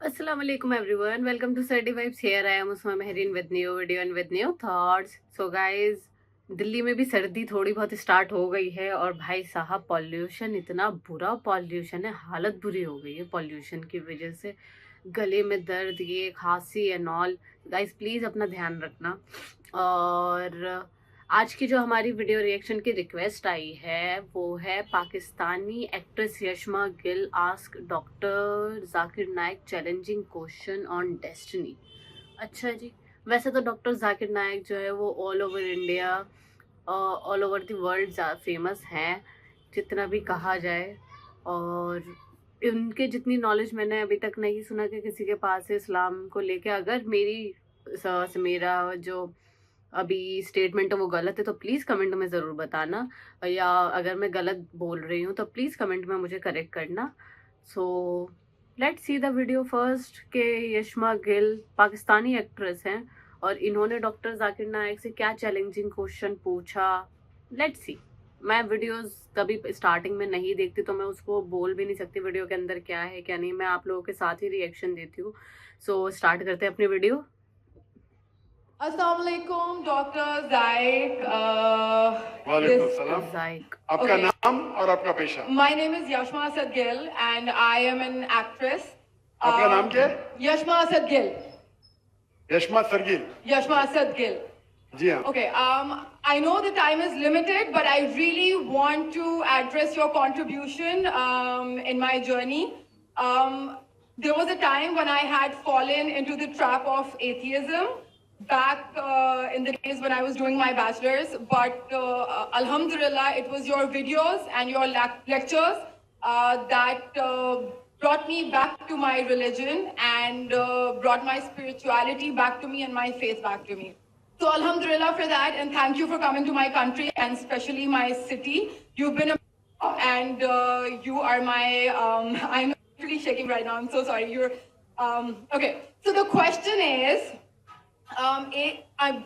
Assalamu alaikum everyone. Welcome to Saturday Vibes. Here I am Usma Mehreen with new video and with new thoughts. So guys, Delhi में भी सर्दी थोड़ी बहुत start हो गई है और भाई साहब पॉल्यूशन, इतना बुरा पॉल्यूशन है, हालत बुरी हो गई है पॉल्यूशन की वजह से। गले में दर्द, ये खांसी एंड ऑल। गाइस प्लीज़ अपना ध्यान रखना। और आज की जो हमारी वीडियो रिएक्शन की रिक्वेस्ट आई है वो है Pakistani actress Yashma Gill ask doctor Zakir Naik challenging question on destiny. अच्छा जी, वैसे तो डॉक्टर जाकिर नाइक जो है वो all over India, all over the world famous हैं, जितना भी कहा जाए। और उनके जितनी नॉलेज मैंने अभी तक नहीं सुना कि किसी के पास है इस्लाम को लेके। अगर मेरा जो अभी स्टेटमेंट है वो गलत है तो प्लीज़ कमेंट में ज़रूर बताना, या अगर मैं गलत बोल रही हूँ तो प्लीज़ कमेंट में मुझे करेक्ट करना। So let's see the video first. के यशमा गिल पाकिस्तानी एक्ट्रेस हैं और इन्होंने डॉक्टर जाकिर नाइक से क्या चैलेंजिंग क्वेश्चन पूछा। Let's see. मैं वीडियोस कभी स्टार्टिंग में नहीं देखती तो मैं उसको बोल भी नहीं सकती वीडियो के अंदर क्या है क्या नहीं। मैं आप लोगों के साथ ही रिएक्शन देती हूँ। सो स्टार्ट करते हैं अपनी वीडियो। अस्सलाम वालेकुम डॉक्टर जाइक। वालेकुम सलाम। जाइक। आपका Okay. नाम और आपका पेशा? My name is Yashma Asad Gill and I am an actress. आपका नाम क्या है? Yashma Asad Gill. Yashma सरगिल। Yashma Asad Gill. जी हाँ। Okay. I know the time is limited, but I really want to address your contribution in my journey. There was a time when I had fallen into the trap of atheism back in the days when I was doing my bachelor's, but alhamdulillah, it was your videos and your lectures that brought me back to my religion and brought my spirituality back to me and my faith back to me. So alhamdulillah for that, and thank you for coming to my country and especially my city. You've been and you are my, I'm really shaking right now, I'm so sorry. Okay, so the question is,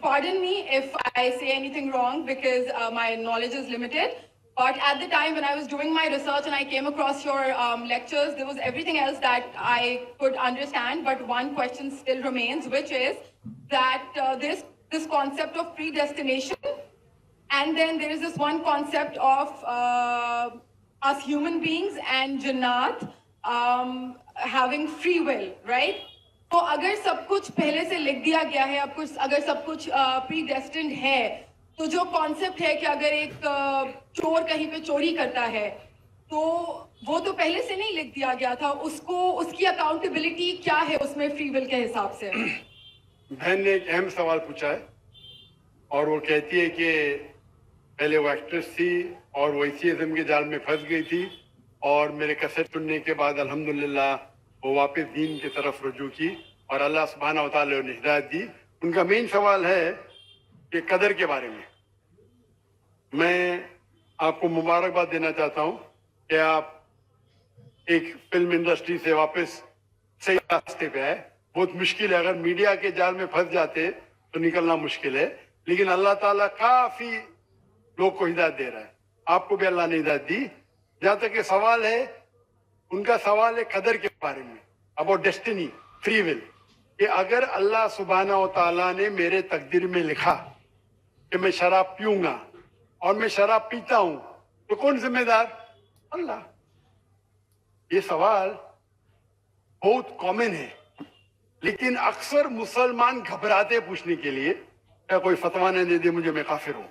pardon me if I say anything wrong because my knowledge is limited. But at the time when I was doing my research and I came across your lectures, there was everything else that I could understand. But one question still remains, which is that this concept of predestination, and then there is this one concept of us human beings and Jannat having free will, right? तो अगर सब कुछ पहले से लिख दिया गया है, अब कुछ अगर सब कुछ प्रीडेस्टिन्ड है, तो जो कॉन्सेप्ट है कि अगर एक चोर कहीं पे चोरी करता है तो वो तो पहले से नहीं लिख दिया गया था, उसको उसकी अकाउंटेबिलिटी क्या है उसमें फ्री विल के हिसाब से? बहन ने एक अहम सवाल पूछा है और वो कहती है कि पहले वो एक्ट्रेस थी और वो एथियज्म के जाल में फंस गई थी और मेरे कैसेट सुनने के बाद अल्हम्दुलिल्लाह वो वापस दीन की तरफ रुजू की और अल्लाह सुब्हानहू व तआला ने हिदायत दी। उनका मेन सवाल है कि कदर के बारे में। मैं आपको मुबारकबाद देना चाहता हूं कि आप एक फिल्म इंडस्ट्री से वापस सही रास्ते पे आए। बहुत मुश्किल है, अगर मीडिया के जाल में फंस जाते तो निकलना मुश्किल है, लेकिन अल्लाह ताला काफी लोग को हिदायत दे रहा है। आपको भी अल्लाह ने हिदायत दी। जहां तक ये सवाल है, उनका सवाल है कदर के बारे में, अबाउट डेस्टिनी, फ्री विल, कि अगर अल्लाह सुब्हानहू व तआला ने मेरे तकदीर में लिखा कि मैं शराब पीऊंगा और मैं शराब पीता हूं तो कौन जिम्मेदार? अल्लाह। ये सवाल बहुत कॉमन है, लेकिन अक्सर मुसलमान घबराते पूछने के लिए, क्या कोई फतवा न दे दे मुझे, मैं काफिर हूं।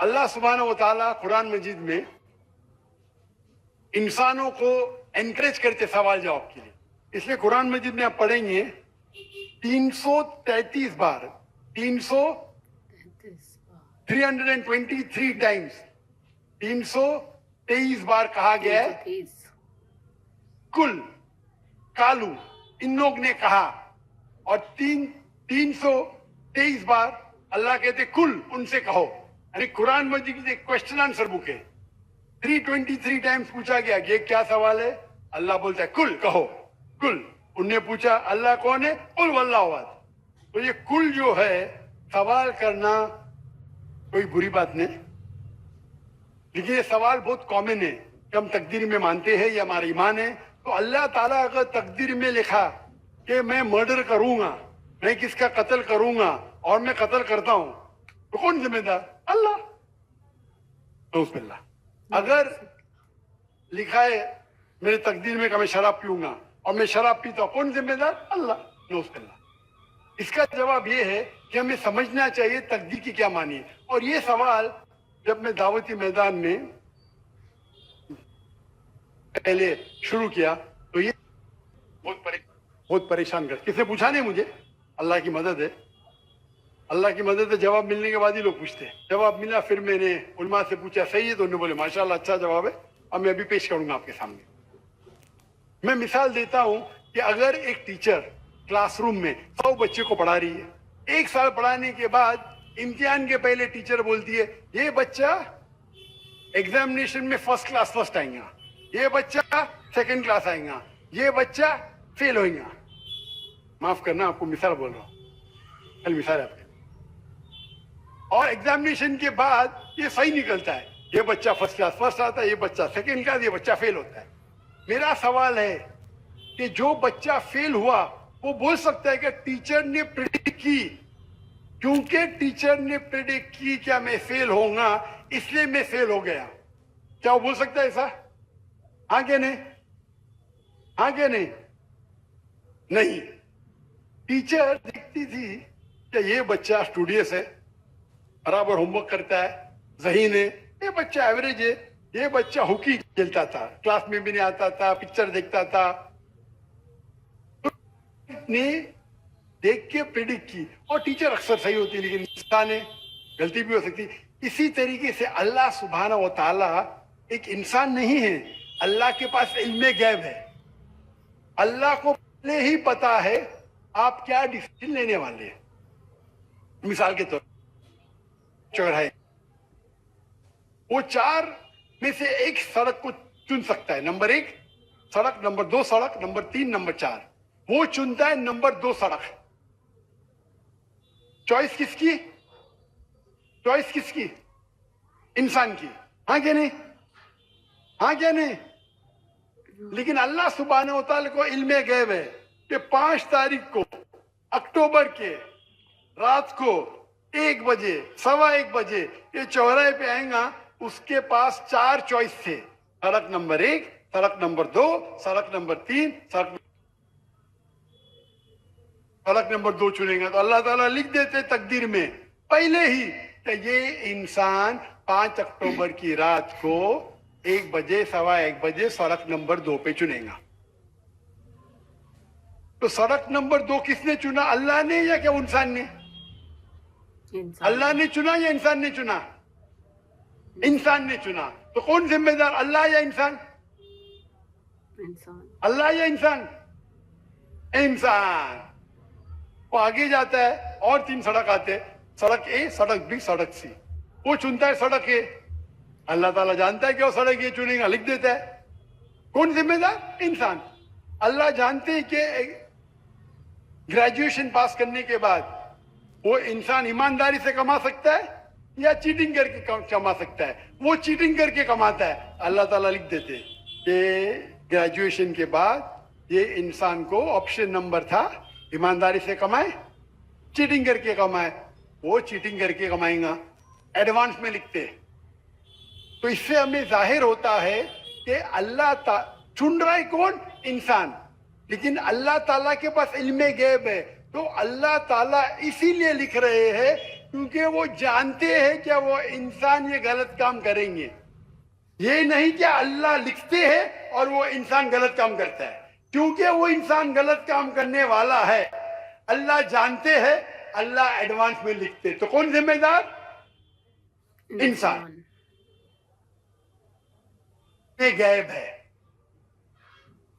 अल्लाह सुब्हानहू व तआला कुरान मजीद में इंसानों को एनकरेज करते सवाल जवाब के लिए, इसलिए कुरान मजीद में आप पढ़ेंगे 333 बार 323 टाइम्स 323 बार कहा गया है कुल, कालू, इन लोग ने कहा, और 323 बार अल्लाह कहते कुल, उनसे कहो। यानी कुरान मजीद की क्वेश्चन आंसर बुक है। 323 टाइम्स पूछा गया ये क्या सवाल है, अल्लाह बोलता है कुल, कहो कुल। उनने पूछा अल्लाह कौन है, कुल वल्लाहु अहद। तो ये कुल जो है, सवाल करना कोई बुरी बात नहीं, लेकिन ये सवाल बहुत कॉमन है कि हम तकदीर में मानते हैं, ये हमारा ईमान है, तो अल्लाह ताला अगर तकदीर में लिखा कि मैं मर्डर करूंगा, मैं किसका कत्ल करूंगा और मैं कत्ल करता हूं, तो कौन जिम्मेदार? अल्लाह। नऊज़ुबिल्लाह। अगर लिखा है मेरे तकदीर में कि मैं शराब पीऊंगा और मैं शराब पीता हूं, कौन जिम्मेदार? अल्लाह। नऊज़ुबिल्लाह। इसका जवाब ये है कि हमें समझना चाहिए तकदीर की क्या मानी है। और ये सवाल जब मैं दावती मैदान में पहले शुरू किया तो ये बहुत परेशान कर, किसने पूछा नहीं मुझे, अल्लाह की मदद है, अल्लाह की मदद है। जवाब मिलने के बाद ही लोग पूछते हैं। जवाब मिला, फिर मैंने उलमा से पूछा सही है, तो उन्होंने बोले माशाल्लाह अच्छा जवाब है, अब मैं अभी पेश करूंगा आपके सामने। मैं मिसाल देता हूं कि अगर एक टीचर क्लासरूम में 100 बच्चे को पढ़ा रही है, 1 साल पढ़ाने के बाद इम्तिहान के पहले टीचर बोलती है ये बच्चा एग्जामिनेशन में फर्स्ट क्लास फर्स्ट आएगा, ये बच्चा सेकंड क्लास आएगा, ये बच्चा फेल होगा। माफ करना, आपको मिसाल बोल रहा हूं, कल मिसाल आपके। और एग्जामिनेशन के बाद ये सही निकलता है, ये बच्चा फर्स्ट क्लास फर्स्ट आता है, ये बच्चा सेकंड क्लास, ये बच्चा फेल होता है। मेरा सवाल है कि जो बच्चा फेल हुआ वो बोल सकता है कि टीचर ने प्रेडिक्ट की, क्योंकि टीचर ने प्रेडिक्ट की क्या मैं फेल होऊंगा इसलिए मैं फेल हो गया, क्या वो बोल सकता है ऐसा? हाँ क्या नहीं? हाँ क्या नहीं? नहीं। टीचर देखती थी कि ये बच्चा स्टूडियस है, बराबर होमवर्क करता है, ज़हीन है, ये बच्चा एवरेज है, ये बच्चा हॉकी खेलता था, क्लास में भी नहीं आता था, पिक्चर देखता था, ने देख के प्रेडिक्ट की। और टीचर अक्सर सही होती है, लेकिन इंसान है, गलती भी हो सकती। इसी तरीके से अल्लाह सुब्हानहू व तआला एक इंसान नहीं है, अल्लाह के पास इल्मे गैब है। अल्लाह को पहले ही पता है आप क्या डिसीजन लेने वाले हैं। मिसाल के तौर चौराहे, वो 4 में से एक सड़क को चुन सकता है, नंबर 1 सड़क, नंबर 2 सड़क, नंबर 3, नंबर 4। वो चुनता है नंबर 2 सड़क। चॉइस किसकी? चॉइस किसकी? इंसान की। हाँ क्या नहीं? हाँ क्या नहीं? लेकिन अल्लाह सुब्हानहू व तआला को इल्मे गैब है कि 5 तारीख को अक्टूबर के रात को 1 बजे, 1:15 बजे ये चौराहे पे आएगा, उसके पास 4 चॉइस थे, सड़क नंबर 1, सड़क नंबर 2, सड़क नंबर 3, सड़क नंबर 2 चुनेगा। तो अल्लाह ताला लिख देते तकदीर में पहले ही कि ये इंसान 5 अक्टूबर की रात को 1 बजे, 1:15 बजे सड़क नंबर 2 पे चुनेगा। तो सड़क नंबर 2 किसने चुना, अल्लाह ने या क्या इंसान ने? अल्लाह ने चुना या इंसान ने चुना? इंसान ने चुना। तो कौन जिम्मेदार, अल्लाह या इंसान? अल्लाह या इंसान? इंसान। वो आगे जाता है और 3 सड़क आते हैं, सड़क ए, सड़क बी, सड़क सी। वो चुनता है सड़क ए, अल्लाह ताला जानता है कि वो सड़क ये चुनेगा, लिख देता है। कौन जिम्मेदार? इंसान। अल्लाह जानते हैं कि ग्रेजुएशन पास करने के बाद वो इंसान ईमानदारी से कमा सकता है या चीटिंग करके कमा सकता है। वो चीटिंग करके कमाता है, अल्लाह ताला लिख देते हैं कि ग्रेजुएशन के बाद ये इंसान को ऑप्शन नंबर था ईमानदारी से कमाए, चीटिंग करके कमाए। वो चीटिंग करके कमाएगा, एडवांस में लिखते हैं। तो इससे हमें जाहिर होता है कि अल्लाह चुन रहा है कौन? इंसान। लेकिन अल्लाह ताला के पास इल्मे गैब है, तो अल्लाह ताला इसीलिए लिख रहे हैं क्योंकि वो जानते हैं कि वो इंसान ये गलत काम करेंगे। ये नहीं कि अल्लाह लिखते हैं और वो इंसान गलत काम करता है, क्योंकि वो इंसान गलत काम करने वाला है, अल्लाह जानते हैं, अल्लाह एडवांस में लिखते। तो कौन जिम्मेदार? इंसान। ये गैब है।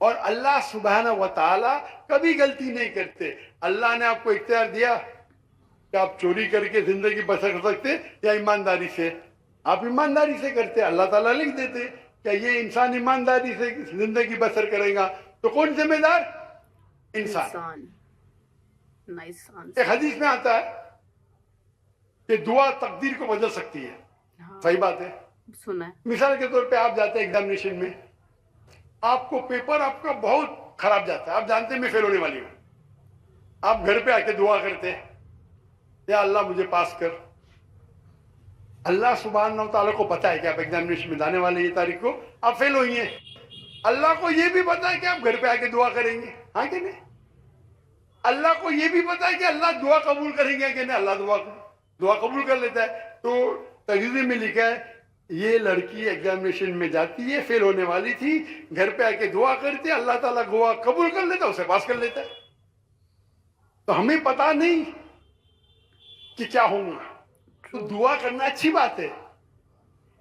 और अल्लाह सुब्हानहू व तआला कभी गलती नहीं करते। अल्लाह ने आपको इख्तियार दिया कि आप चोरी करके जिंदगी बसर कर सकते या ईमानदारी से। आप ईमानदारी से करते, अल्लाह ताला लिख देते क्या ये इंसान ईमानदारी से जिंदगी बसर करेगा। तो कौन जिम्मेदार? इंसान। Nice answer. एक हदीस में आता है कि दुआ तकदीर को बदल सकती है। हाँ, सही बात है। सुना है। मिसाल के तौर पे आप जाते हैं एग्जामिनेशन में, आपको पेपर आपका बहुत खराब जाता है, आप जानते हैं मैं फेल होने वाली हूं, आप घर पे आके दुआ करते हैं, या अल्लाह मुझे पास कर। अल्लाह सुभान व तआला को पता है कि आप एग्जामिनेशन में जाने वाले ये तारीख को आप फेल हुई हैं। अल्लाह को ये भी पता है कि आप घर पे आके दुआ करेंगे, हाँ कि नहीं? अल्लाह को ये भी पता है कि अल्लाह दुआ कबूल करेंगे कि नहीं। अल्लाह दुआ कबूल कर लेता है। तो तजर्बे में लिखा है ये लड़की एग्जामिनेशन में जाती है, फेल होने वाली थी, घर पे आके दुआ करती है, अल्लाह ताला दुआ कबूल कर लेता है, उसे पास कर लेता है। तो हमें पता नहीं कि क्या होगा, तो दुआ करना अच्छी बात है।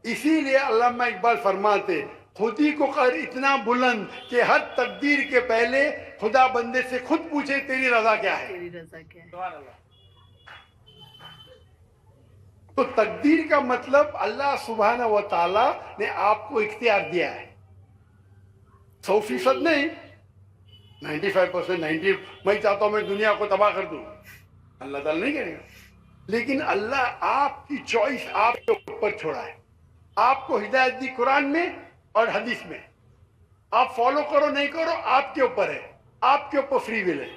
इसीलिए अल्लामा इकबाल फरमाते खुदी को कर इतना बुलंद कि हर तकदीर के पहले खुदा बंदे से खुद पूछे तेरी रजा क्या है। तेरी रजा क्या है। तो तकदीर का मतलब अल्लाह सुब्हानहू व तआला ने आपको इख्तियार दिया है, 100% नहीं, 95%, 90। मैं चाहता हूं मैं दुनिया को तबाह कर दूं, अल्लाह ताला नहीं करेगा। लेकिन अल्लाह आपकी चॉइस आपके ऊपर छोड़ा है। आपको हिदायत दी कुरान में और हदीस में, आप फॉलो करो नहीं करो आपके ऊपर है, आपके ऊपर फ्री विल है।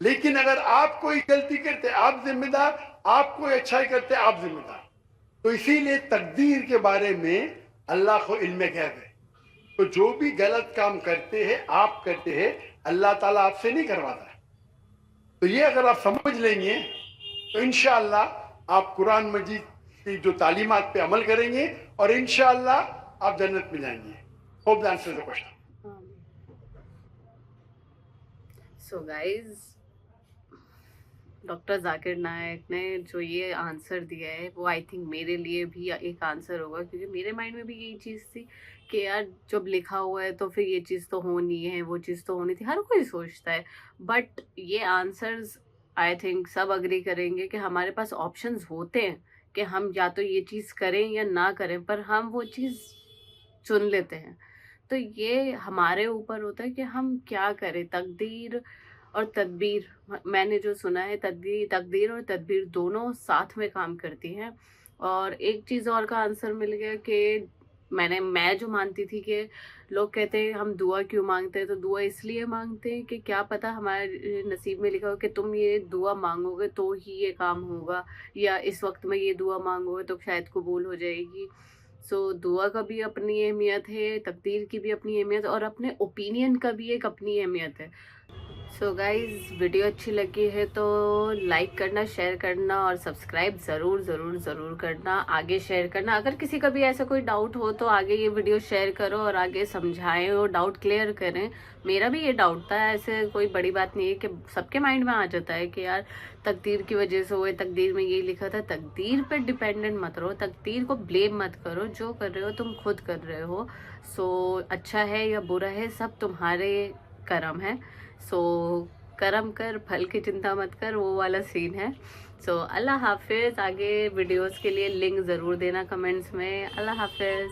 लेकिन अगर आप कोई गलती करते आप जिम्मेदार, आप कोई अच्छाई करते आप जिम्मेदार। तो इसीलिए तकदीर के बारे में अल्लाह को इल्म गैब है। तो जो भी गलत काम करते हैं आप करते हैं, अल्लाह ताला आपसे नहीं करवाता है। तो ये अगर आप समझ लेंगे तो इंशाअल्लाह आप कुरान मजीद की जो तालीमात पे अमल करेंगे और इंशाअल्लाह आप जन्नत में जाएंगे। Hope the answer the question. So guys, doctor Zakir Naik ने जो ये आंसर दिया है वो आई थिंक मेरे लिए भी एक आंसर होगा, क्योंकि मेरे माइंड में भी यही चीज़ थी कि यार जब लिखा हुआ है तो फिर ये चीज़ तो होनी है, वो चीज़ तो होनी थी, हर कोई सोचता है। बट ये आंसर्स आई थिंक सब अग्री करेंगे कि हमारे पास ऑप्शंस होते हैं कि हम या तो ये चीज़ करें या ना करें, पर हम वो चीज़ चुन लेते हैं। तो ये हमारे ऊपर होता है कि हम क्या करें। तकदीर और तदबीर, मैंने जो सुना है तकदीर और तदबीर दोनों साथ में काम करती हैं। और एक चीज़ और का आंसर मिल गया कि मैं जो मानती थी कि लोग कहते हैं हम दुआ क्यों मांगते हैं, तो दुआ इसलिए मांगते हैं कि क्या पता हमारे नसीब में लिखा हो कि तुम ये दुआ मांगोगे तो ही ये काम होगा, या इस वक्त में ये दुआ मांगोगे तो शायद कबूल हो जाएगी। सो दुआ का भी अपनी अहमियत है, तकदीर की भी अपनी अहमियत, और अपने ओपिनियन का भी एक अपनी अहमियत है। सो गाइज़, वीडियो अच्छी लगी है तो लाइक करना, शेयर करना और सब्सक्राइब ज़रूर करना, आगे शेयर करना। अगर किसी का भी ऐसा कोई डाउट हो तो आगे ये वीडियो शेयर करो और आगे समझाएं और डाउट क्लियर करें। मेरा भी ये डाउट था, ऐसे कोई बड़ी बात नहीं है कि सबके माइंड में आ जाता है कि यार तकदीर की वजह से हुए, तकदीर में ये लिखा था। तकदीर पे डिपेंडेंट मत रहो, तकदीर को ब्लेम मत करो, जो कर रहे हो तुम खुद कर रहे हो। सो अच्छा है या बुरा है सब तुम्हारे कर्म है। सो कर्म कर फल की चिंता मत कर, वो वाला सीन है। सो अल्लाह हाफिज़। आगे वीडियोस के लिए लिंक ज़रूर देना कमेंट्स में। अल्लाह हाफिज़।